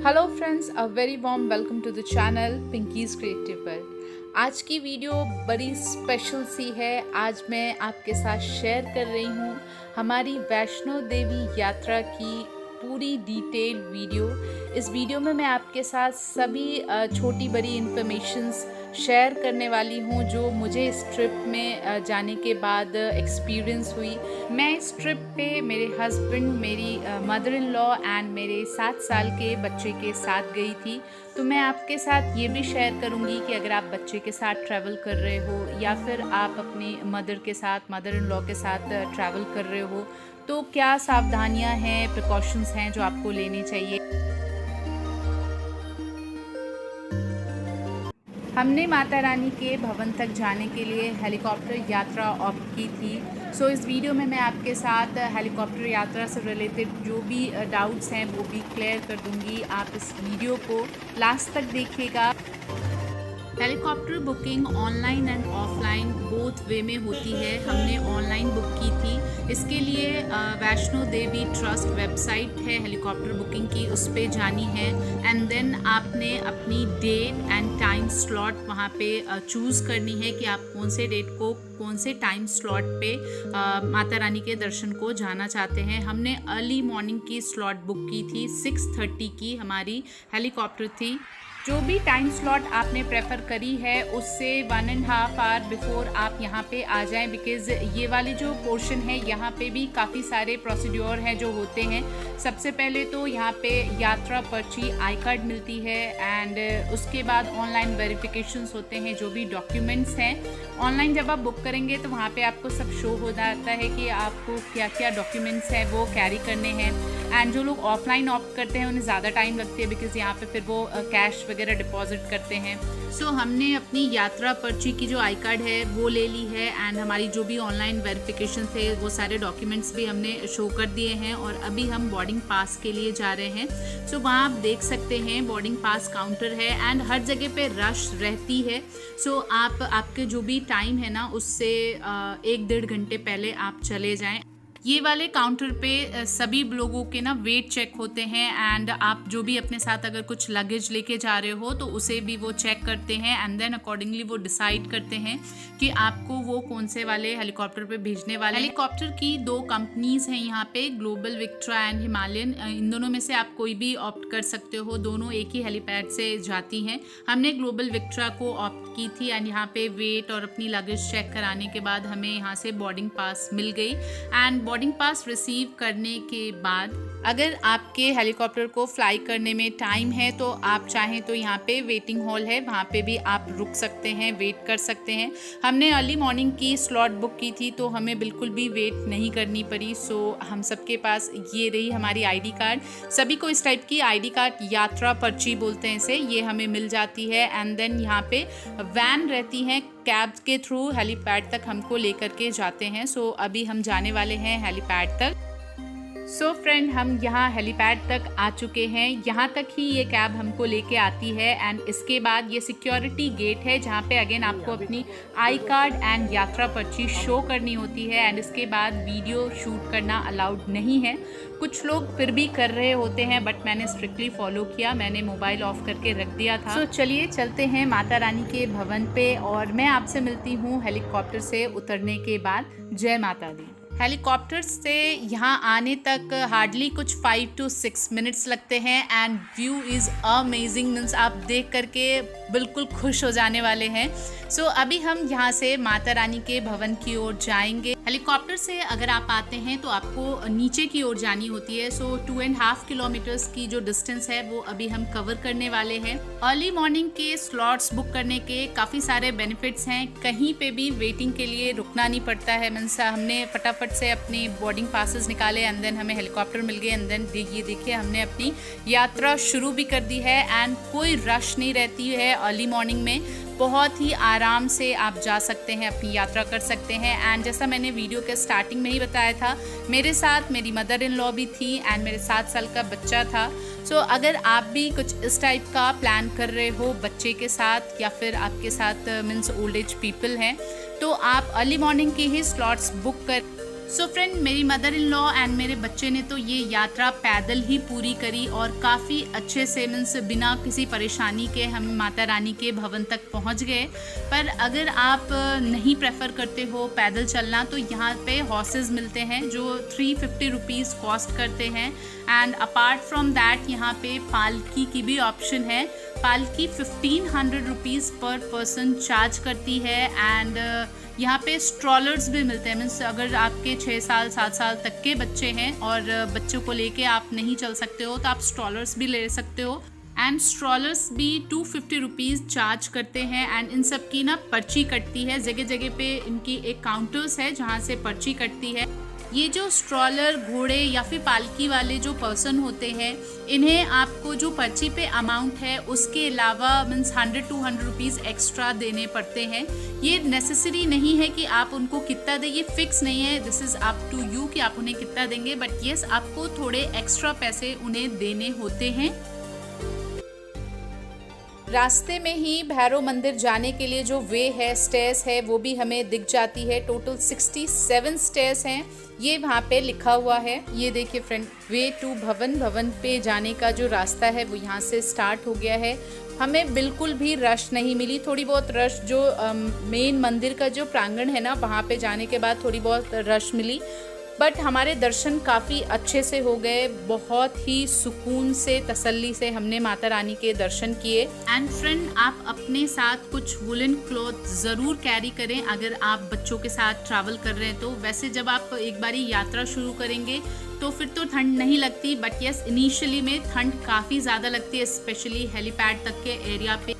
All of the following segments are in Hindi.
Hello friends, a very warm welcome to the channel Pinky's creative world. आज की वीडियो बड़ी स्पेशल सी है। आज मैं आपके साथ शेयर कर रही हूँ हमारी वैष्णो देवी यात्रा की पूरी डिटेल्ड वीडियो। इस वीडियो में मैं आपके साथ सभी छोटी बड़ी इन्फॉर्मेशंस शेयर करने वाली हूँ जो मुझे इस ट्रिप में जाने के बाद एक्सपीरियंस हुई। मैं इस ट्रिप पे मेरे हस्बैंड, मेरी मदर इन लॉ एंड मेरे 7 साल के बच्चे के साथ गई थी। तो मैं आपके साथ ये भी शेयर करूँगी कि अगर आप बच्चे के साथ ट्रैवल कर रहे हो या फिर आप अपनी मदर के साथ, मदर इन लॉ के साथ ट्रैवल कर रहे हो तो क्या सावधानियाँ हैं, प्रिकॉशंस हैं जो आपको लेनी चाहिए। हमने माता रानी के भवन तक जाने के लिए हेलीकॉप्टर यात्रा ऑप्ट की थी। सो इस वीडियो में मैं आपके साथ हेलीकॉप्टर यात्रा से रिलेटेड जो भी डाउट्स हैं वो भी क्लियर कर दूंगी। आप इस वीडियो को लास्ट तक देखिएगा। Helicopter booking online and offline both way में होती है। हमने ऑनलाइन बुक की थी। इसके लिए वैष्णो देवी ट्रस्ट वेबसाइट है हेलीकॉप्टर बुकिंग की, उस पर जानी है एंड देन आपने अपनी डेट एंड टाइम स्लॉट वहाँ पे चूज़ करनी है कि आप कौन से डेट को, कौन से टाइम स्लॉट पे माता रानी के दर्शन को जाना चाहते हैं। हमने अर्ली मॉर्निंग की स्लॉट बुक की थी, 6:30 की हमारी हेलीकॉप्टर थी। जो भी टाइम स्लॉट आपने प्रेफर करी है उससे 1.5 आवर बिफोर आप यहाँ पे आ जाएं, बिकॉज़ ये वाली जो पोर्शन है यहाँ पे भी काफ़ी सारे प्रोसीड्योर हैं जो होते हैं। सबसे पहले तो यहाँ पे यात्रा पर्ची, आई कार्ड मिलती है एंड उसके बाद ऑनलाइन वेरिफिकेशंस होते हैं। जो भी डॉक्यूमेंट्स हैं ऑनलाइन जब आप बुक करेंगे तो वहाँ पे आपको सब शो हो जाता है कि आपको क्या क्या डॉक्यूमेंट्स हैं वो कैरी करने हैं। एंड जो लोग ऑफलाइन ऑप्ट करते हैं उन्हें ज़्यादा टाइम लगती है बिकॉज़ यहाँ पे फिर वो कैश वगैरह डिपॉजिट करते हैं। सो हमने अपनी यात्रा पर्ची की जो आई कार्ड है वो ले ली है एंड हमारी जो भी ऑनलाइन वेरिफिकेशन थे वो सारे डॉक्यूमेंट्स भी हमने शो कर दिए हैं और अभी हम बोर्डिंग पास के लिए जा रहे हैं। सो वहाँ आप देख सकते हैं बोर्डिंग पास काउंटर है एंड हर जगह पे रश रहती है। सो आपके जो भी टाइम है ना उससे 1-1.5 घंटे पहले आप चले जाएं। ये वाले काउंटर पे सभी लोगों के ना वेट चेक होते हैं एंड आप जो भी अपने साथ अगर कुछ लगेज लेके जा रहे हो तो उसे भी वो चेक करते हैं एंड देन अकॉर्डिंगली वो डिसाइड करते हैं कि आपको वो कौन से वाले हेलीकॉप्टर पे भेजने वाले। हेलीकॉप्टर की 2 कंपनीज हैं यहाँ पे, ग्लोबल विक्ट्रा एंड हिमालयन। इन दोनों में से आप कोई भी ऑप्ट कर सकते हो, दोनों एक ही हेलीपैड से जाती हैं। हमने ग्लोबल विक्ट्रा को ऑप्ट की थी एंड यहाँ पे वेट और अपनी लगेज चेक कराने के बाद हमें यहाँ से बोर्डिंग पास मिल गई एंड बोर्डिंग पास रिसीव करने के बाद अगर आपके हेलीकॉप्टर को फ्लाई करने में टाइम है तो आप चाहें तो यहाँ पे वेटिंग हॉल है, वहाँ पे भी आप रुक सकते हैं, वेट कर सकते हैं। हमने अर्ली मॉर्निंग की स्लॉट बुक की थी तो हमें बिल्कुल भी वेट नहीं करनी पड़ी। सो हम सबके पास ये रही हमारी आईडी कार्ड। सभी को इस टाइप की आईडी कार्ड, यात्रा पर्ची बोलते हैं इसे, ये हमें मिल जाती है एंड देन यहाँ पे वैन रहती है, कैब के थ्रू हेलीपैड तक हमको लेकर के जाते हैं। सो अभी हम जाने वाले हैं हेलीपैड तक। सो फ्रेंड, हम यहाँ हेलीपैड तक आ चुके हैं। यहाँ तक ही ये कैब हमको लेके आती है एंड इसके बाद ये सिक्योरिटी गेट है जहाँ पे अगेन आपको अपनी आई कार्ड एंड यात्रा पर्ची शो करनी होती है एंड इसके बाद वीडियो शूट करना अलाउड नहीं है। कुछ लोग फिर भी कर रहे होते हैं बट मैंने स्ट्रिक्टली फॉलो किया, मैंने मोबाइल ऑफ करके रख दिया था। चलिए चलते हैं माता रानी के भवन पे और मैं आपसे मिलती हूँ हेलीकॉप्टर से उतरने के बाद। जय माता दी। हेलीकॉप्टर से यहाँ आने तक हार्डली कुछ 5 to 6 मिनट्स लगते हैं and view is amazing, means आप देख करके बिल्कुल खुश हो जाने वाले हैं। सो अभी हम यहाँ से माता रानी के भवन की ओर जाएंगे। हेलीकॉप्टर से अगर आप आते हैं तो आपको नीचे की ओर जानी होती है। सो 2.5 किलोमीटर्स की जो डिस्टेंस है वो अभी हम कवर करने वाले हैं। अर्ली मॉर्निंग के स्लॉट्स बुक करने के काफ़ी सारे बेनिफिट्स हैं। कहीं पे भी वेटिंग के लिए रुकना नहीं पड़ता है। मीन्स हमने फटाफट से अपनी बोर्डिंग पासेस निकाले एंड देन हमें हेलीकॉप्टर मिल गए एंड देन ये देखिए हमने अपनी यात्रा शुरू भी कर दी है एंड कोई रश नहीं रहती है। अर्ली मॉर्निंग में बहुत ही आराम से आप जा सकते हैं, अपनी यात्रा कर सकते हैं। एंड जैसा मैंने वीडियो के स्टार्टिंग में ही बताया था, मेरे साथ मेरी मदर इन लॉ भी थी एंड मेरे 7 साल का बच्चा था। सो अगर आप भी कुछ इस टाइप का प्लान कर रहे हो बच्चे के साथ या फिर आपके साथ मीन्स ओल्ड एज पीपल हैं तो आप अर्ली मॉर्निंग की ही स्लॉट्स बुक कर सो फ्रेंड, मेरी मदर इन लॉ एंड मेरे बच्चे ने तो ये यात्रा पैदल ही पूरी करी और काफ़ी अच्छे से मीन्स बिना किसी परेशानी के हम माता रानी के भवन तक पहुंच गए। पर अगर आप नहीं प्रेफर करते हो पैदल चलना तो यहाँ पे हॉर्सेस मिलते हैं जो 350 रुपीज़ कॉस्ट करते हैं। एंड अपार्ट फ्रॉम दैट यहाँ पे पालकी की भी ऑप्शन है। पालकी 1500 रुपीज़ पर पर्सन चार्ज करती है। एंड यहाँ पे स्ट्रॉलर्स भी मिलते हैं। मीन्स अगर आपके 6 साल 7 साल तक के बच्चे हैं और बच्चों को लेके आप नहीं चल सकते हो तो आप स्ट्रॉलर्स भी ले सकते हो। एंड स्ट्रॉलर्स भी 250 रुपीज़ चार्ज करते हैं। एंड इन सब की ना पर्ची कटती है, जगह जगह पे इनकी एक काउंटर्स है जहाँ से पर्ची कटती है। ये जो स्ट्रॉलर, घोड़े या फिर पालकी वाले जो पर्सन होते हैं, इन्हें आपको जो पर्ची पे अमाउंट है उसके अलावा मीन्स 100-200 रुपीज़ एक्स्ट्रा देने पड़ते हैं। ये नेसेसरी नहीं है कि आप उनको कितना दें, ये फिक्स नहीं है, this is up to you कि आप उन्हें कितना देंगे। बट येस, आपको थोड़े एक्स्ट्रा पैसे उन्हें देने होते हैं। रास्ते में ही भैरव मंदिर जाने के लिए जो वे है, स्टेयर्स है, वो भी हमें दिख जाती है। टोटल 67 स्टेयर्स हैं, ये वहाँ पे लिखा हुआ है। ये देखिए फ्रेंड, वे टू भवन पे जाने का जो रास्ता है वो यहाँ से स्टार्ट हो गया है। हमें बिल्कुल भी रश नहीं मिली। थोड़ी बहुत रश जो मेन मंदिर का जो प्रांगण है ना, वहाँ पे जाने के बाद थोड़ी बहुत रश मिली। बट हमारे दर्शन काफ़ी अच्छे से हो गए। बहुत ही सुकून से, तसल्ली से हमने माता रानी के दर्शन किए। एंड फ्रेंड, आप अपने साथ कुछ वुलन क्लॉथ ज़रूर कैरी करें अगर आप बच्चों के साथ ट्रैवल कर रहे हैं तो। वैसे जब आप एक बारी यात्रा शुरू करेंगे तो फिर तो ठंड नहीं लगती, बट यस, इनिशियली में ठंड काफ़ी ज़्यादा लगती है, स्पेशली हेलीपैड तक के एरिया पे।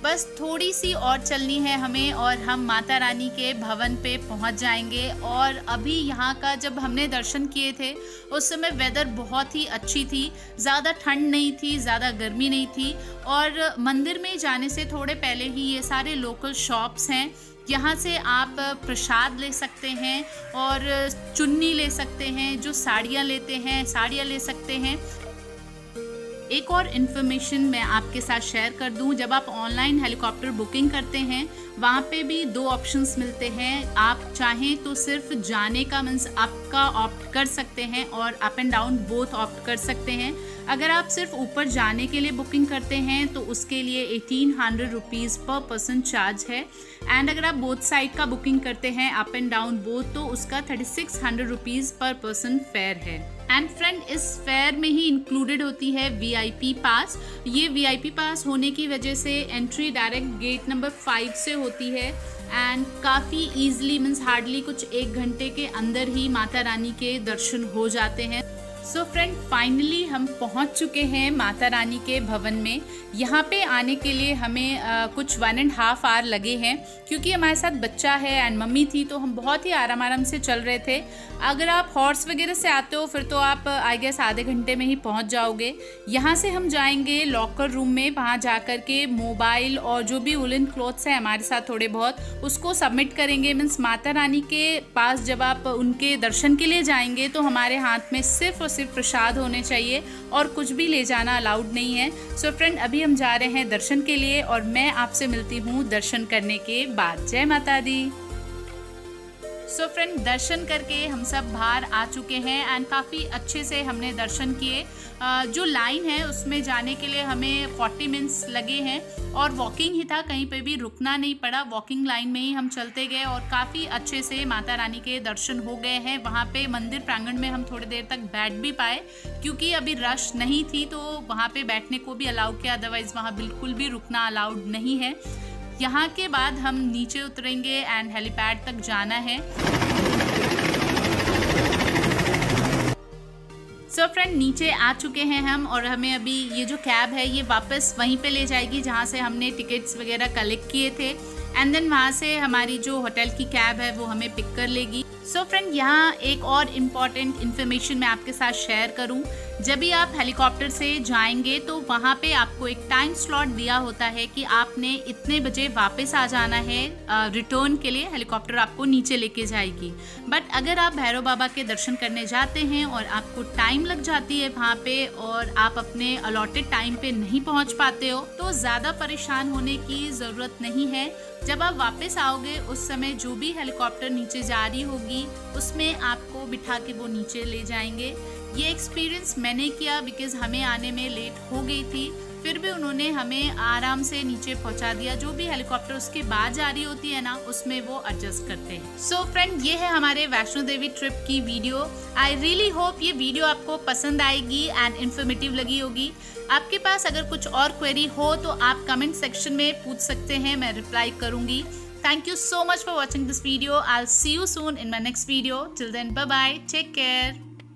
बस थोड़ी सी और चलनी है हमें और हम माता रानी के भवन पे पहुंच जाएंगे। और अभी यहाँ का जब हमने दर्शन किए थे उस समय वेदर बहुत ही अच्छी थी, ज़्यादा ठंड नहीं थी, ज़्यादा गर्मी नहीं थी। और मंदिर में जाने से थोड़े पहले ही ये सारे लोकल शॉप्स हैं, यहाँ से आप प्रसाद ले सकते हैं और चुन्नी ले सकते हैं। जो साड़ियाँ लेते हैं, साड़ियाँ ले सकते हैं। एक और इन्फॉर्मेशन मैं आपके साथ शेयर कर दूं, जब आप ऑनलाइन हेलीकॉप्टर बुकिंग करते हैं वहाँ पे भी 2 ऑप्शंस मिलते हैं। आप चाहें तो सिर्फ जाने का मीन्स आपका ऑप्ट कर सकते हैं और up and down both opt कर सकते हैं। अगर आप सिर्फ ऊपर जाने के लिए बुकिंग करते हैं तो उसके लिए 1800 रुपीज़ पर पर्सन चार्ज है। एंड अगर आप बोथ साइड का बुकिंग करते हैं अप एंड डाउन बोथ तो उसका 3600 रुपीज़ पर पर्सन फेयर है। एंड फ्रेंड, इस फेयर में ही इंक्लूडेड होती है VIP पास। ये VIP पास होने की वजह से एंट्री डायरेक्ट गेट नंबर 5 से होती है। एंड काफ़ी ईजिली मीन्स हार्डली कुछ 1 घंटे के अंदर ही माता रानी के दर्शन हो जाते हैं। सो फ्रेंड, फाइनली हम पहुंच चुके हैं माता रानी के भवन में। यहाँ पे आने के लिए हमें कुछ 1.5 आवर लगे हैं क्योंकि हमारे साथ बच्चा है एंड मम्मी थी, तो हम बहुत ही आराम से चल रहे थे। अगर आप हॉर्स वगैरह से आते हो फिर तो आप आई गेस आधे घंटे में ही पहुँच जाओगे। यहाँ से हम जाएंगे लॉकर रूम में, वहाँ जा कर के मोबाइल और जो भी वुलन क्लॉथ्स हैं हमारे साथ थोड़े बहुत, उसको सबमिट करेंगे। मीन्स माता रानी के पास जब आप उनके दर्शन के लिए जाएंगे तो हमारे हाथ में सिर्फ और सिर्फ प्रसाद होने चाहिए और कुछ भी ले जाना अलाउड नहीं है। सो फ्रेंड, अभी हम जा रहे हैं दर्शन के लिए और मैं आपसे मिलती हूँ दर्शन करने के बाद। जय माता दी। सो फ्रेंड, दर्शन करके हम सब बाहर आ चुके हैं एंड काफ़ी अच्छे से हमने दर्शन किए। जो लाइन है उसमें जाने के लिए हमें 40 मिनट्स लगे हैं और वॉकिंग ही था, कहीं पे भी रुकना नहीं पड़ा। वॉकिंग लाइन में ही हम चलते गए और काफ़ी अच्छे से माता रानी के दर्शन हो गए हैं। वहाँ पे मंदिर प्रांगण में हम थोड़ी देर तक बैठ भी पाए क्योंकि अभी रश नहीं थी, तो वहाँ पे बैठने को भी अलाउ किया, अदरवाइज़ वहाँ बिल्कुल भी रुकना अलाउड नहीं है। यहाँ के बाद हम नीचे उतरेंगे एंड हेलीपैड तक जाना है। सो फ्रेंड, नीचे आ चुके हैं हम और हमें अभी ये जो कैब है ये वापस वहीं पे ले जाएगी जहाँ से हमने टिकट्स वगैरह कलेक्ट किए थे। एंड देन वहाँ से हमारी जो होटल की कैब है वो हमें पिक कर लेगी। सो फ्रेंड, यहाँ एक और इम्पॉर्टेंट इन्फॉर्मेशन मैं आपके साथ शेयर करूँ। जब भी आप हेलीकॉप्टर से जाएंगे तो वहाँ पे आपको एक टाइम स्लॉट दिया होता है कि आपने इतने बजे वापस आ जाना है। रिटर्न के लिए हेलीकॉप्टर आपको नीचे लेके जाएगी। बट अगर आप भैरव बाबा के दर्शन करने जाते हैं और आपको टाइम लग जाती है वहाँ पे और आप अपने अलॉटेड टाइम पे नहीं पहुँच पाते हो तो ज़्यादा परेशान होने की ज़रूरत नहीं है। जब आप वापस आओगे उस समय जो भी हेलीकॉप्टर नीचे जा रही होगी उसमें आपको बिठा के वो नीचे ले जाएंगे। ये एक्सपीरियंस मैंने किया बिकॉज हमें आने में लेट हो गई थी, फिर भी उन्होंने हमें आराम से नीचे पहुंचा दिया। जो भी हेलीकॉप्टर उसके बाद जा रही होती है ना, उसमें वो एडजस्ट करते हैं। सो फ्रेंड, ये है हमारे वैष्णो देवी ट्रिप की वीडियो। आई रियली होप ये वीडियो आपको पसंद आएगी एंड इन्फॉर्मेटिव लगी होगी। आपके पास अगर कुछ और क्वेरी हो तो आप कमेंट सेक्शन में पूछ सकते हैं, मैं रिप्लाई करूंगी। Thank you so much for watching this video. I'll see you soon in my next video. Till then, bye bye. Take care.